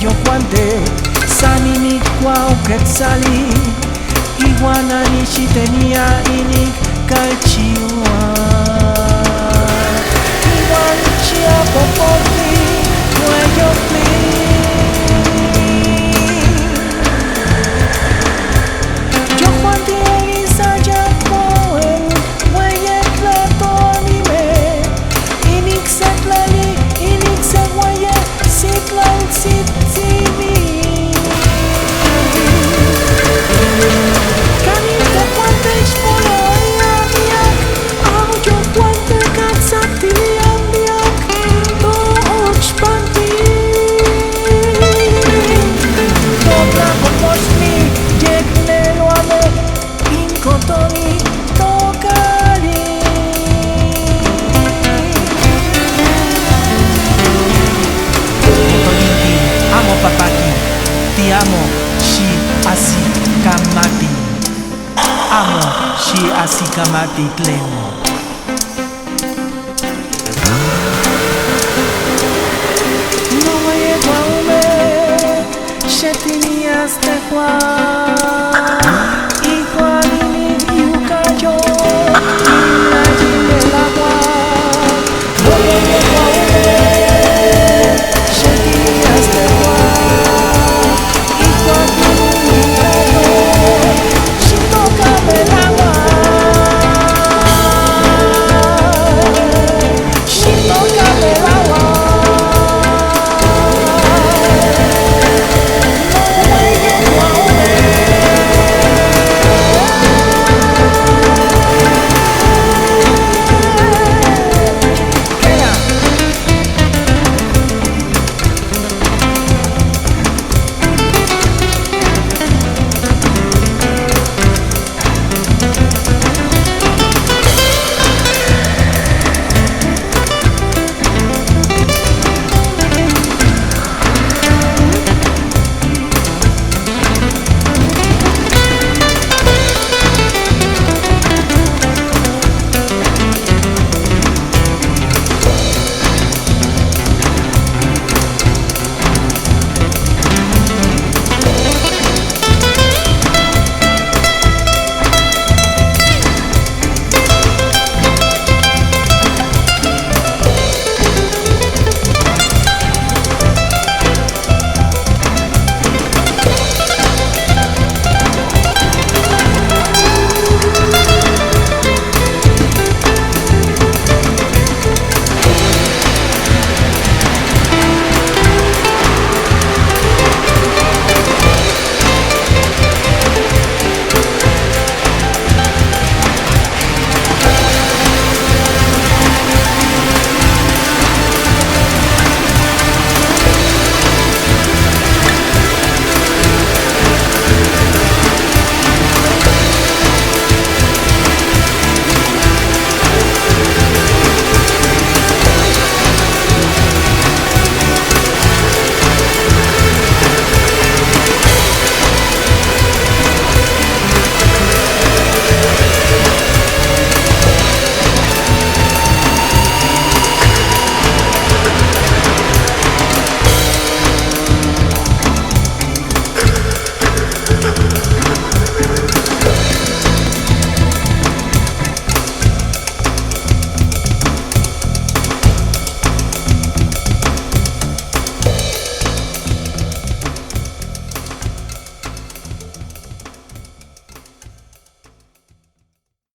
yo guante sani ni kwao quetzali iguana ni tenía inik calchiwa igual chia popoti cuello yo guante isaya coen hueye plato anime inik setlali inik se hueye sitlal sitimi kanita guante xpoloya miak au yo guante katsatili miak to ochpanti dobra komosni jeknelo ame inkotoni tokali Kotolinki, amo papaki, ti amo, shi asi kamati. Amo, shi asi kamati tlemo. No voy a guaume, shetinias te juan.